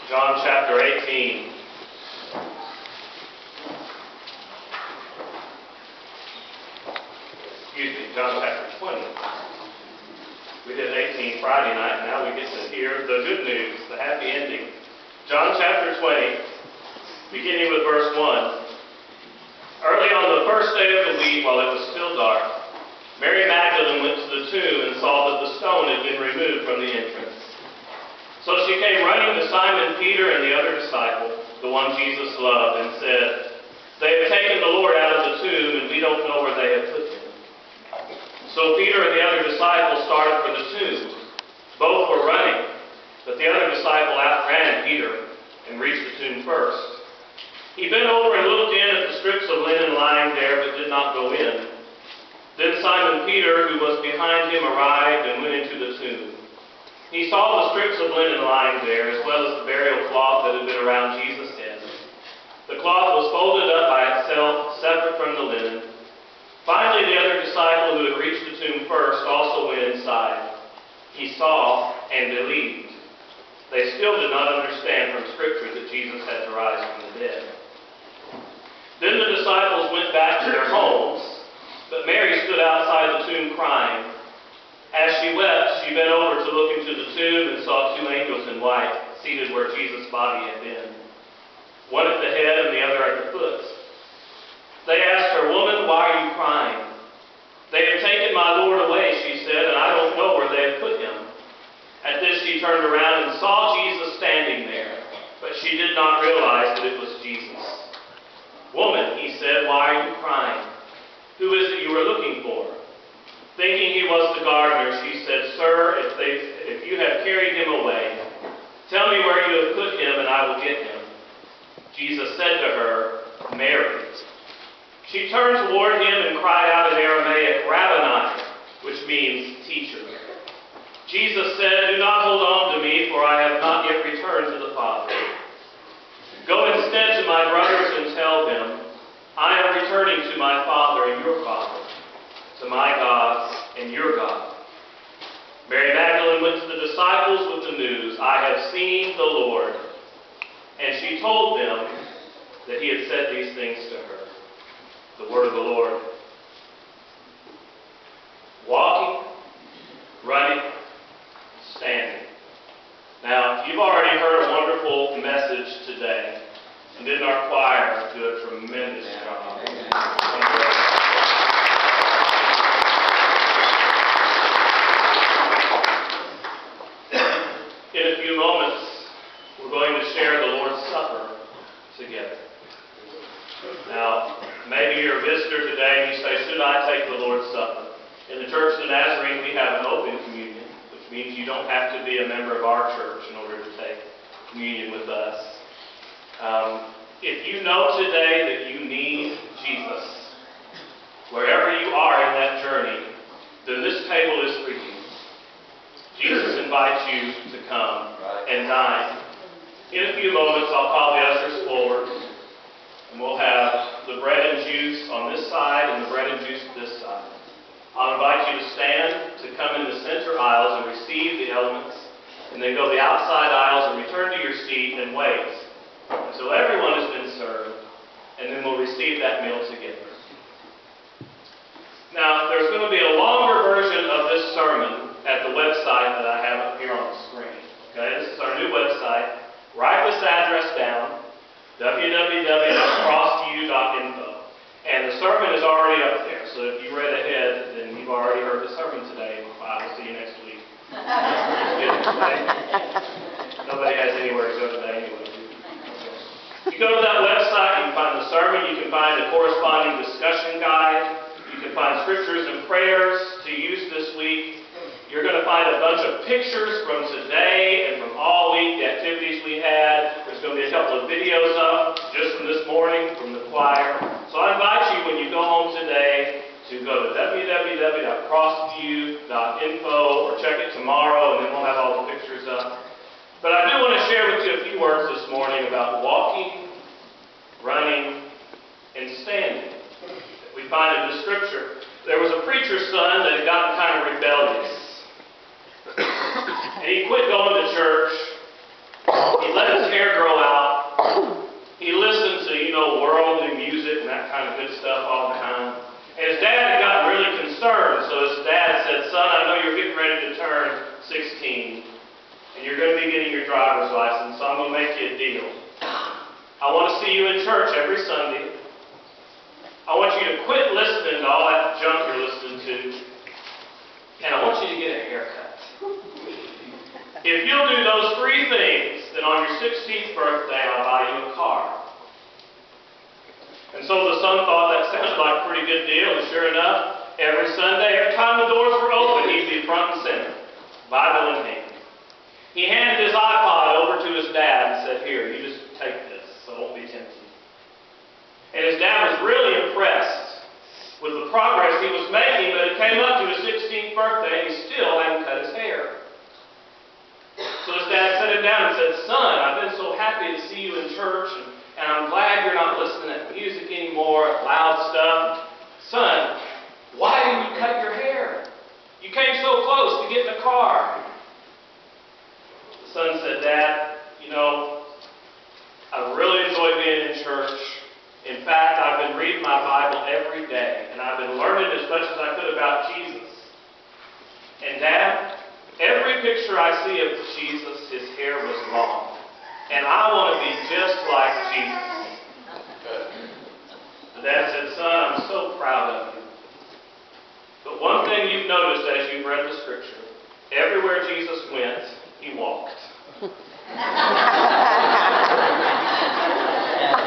John chapter 18. John chapter 20. We did 18 Friday night, and now we get to hear the good news, the happy ending. John chapter 20, beginning with verse 1. Early on the first day of the week, while it was still dark, Mary Magdalene went to the tomb and saw that the stone had been removed from the entrance. So she came running to Simon Peter and the other disciple, the one Jesus loved, and said, "They have taken the Lord out of the tomb, and we don't know where they have put him." So Peter and the other disciple started for the tomb. Both were running, but the other disciple outran Peter and reached the tomb first. He bent over and looked in at the strips of linen lying there, but did not go in. Then Simon Peter, who was behind him, arrived and went into the tomb. He saw the strips of linen lying there, as well as the burial cloth that had been around Jesus' head. The cloth was folded up by itself, separate from the linen. Finally, the other disciple who had reached the tomb first also went inside. He saw and believed. They still did not understand from Scripture that Jesus had to rise from the dead. Then the disciples went back to their homes, but Mary stood outside the tomb crying. As she wept, she bent over to look into the tomb and saw two angels in white, seated where Jesus' body had been, one at the head and the other at the foot. They asked her, "Woman, why are you crying?" "They have taken my Lord away," she said, "and I don't know where they have put him." At this she turned around and saw Jesus standing there, but she did not realize that it was Jesus. "Woman," he said, "why are you crying? Who is it you are looking for?" Thinking he was the gardener, she said, "Sir, if you have carried him away, tell me where you have put him, and I will get him." Jesus said to her, "Mary." She turned toward him and cried out in Aramaic, "Rabboni," which means teacher. Jesus said, "Do not hold on to me, for I have not yet returned to the Father. Go instead to my brothers and tell them, I am returning to my Father and your Father, to my God and your God." Mary Magdalene went to the disciples with the news, "I have seen the Lord." And she told them that he had said these things to her. The word of the Lord. Walking, running, standing. Now, you've already heard a wonderful message today, and didn't our choir do a tremendous job? In a few moments, we're going to share the Lord's Supper together. Now, maybe you're a visitor today and you say, "Should I take the Lord's Supper?" In the Church of the Nazarene, we have an open communion, which means you don't have to be a member of our church in order to take communion with us. If you know today that you need Jesus, wherever you are in that journey, then this table is for you. Jesus invites you to come and dine. In a few moments, I'll call the ushers forward, and we'll have the bread and juice on this side and the bread and juice on this side. I'll invite you to stand, to come in the center aisles and receive the elements, and then go the outside aisles and return to your seat and wait until everyone has been served, and then we'll receive that meal together. Now, there's going to be a longer version of this sermon at the website that I have up here on the screen. Okay, this is our new website. Write this address down, www.crosstu.info. And the sermon is already up there, so if you read ahead, then you've already heard the sermon today. I will see you next week. Nobody has anywhere to go today anyway. You go to that website, you can find the sermon, you can find the corresponding discussion guide, you can find scriptures and prayers to use this week. You're going to find a bunch of pictures from today and from all week, the activities we had. There's going to be a couple of videos up just from this morning from the choir. So I invite you, when you go home today, to go to www.crossview.info or check it tomorrow, and then we'll have all the pictures up. But I do want to share with you a few words this morning about walking, running, and standing that we find in the Scripture. There was a preacher's son that had gotten kind of rebellious. And he quit going to church. He let his hair his dad said, "Son, I know you're getting ready to turn 16, and you're going to be getting your driver's license, so I'm going to make you a deal. I want to see you in church every Sunday. I want you to quit listening to all that junk you're listening to, and I want you to get a haircut. If you'll do those 3 things, then on your 16th birthday, I'll buy you a car." And so the son thought that sounded like a pretty good deal, and sure enough, every Sunday, every time the doors were open, he'd be front and center, Bible in hand. He handed his iPod over to his dad and said, "Here, you just take this, so it won't be tempting." And his dad was really impressed with the progress he was making, but it came up to his 16th birthday, and he still hadn't cut his hair. So his dad sat him down and said, "Son, I've been so happy to see you in church, and I'm glad you're not listening to music anymore, loud stuff. Son, why didn't you cut your hair? You came so close to getting a car." The son said, "Dad, I really enjoy being in church. In fact, I've been reading my Bible every day, and I've been learning as much as I could about Jesus. And Dad, every picture I see of Jesus, his hair was long. And I want to be just like Jesus." The dad said, "Son, I'm so proud of you. But one thing you've noticed as you've read the Scripture, everywhere Jesus went, he walked."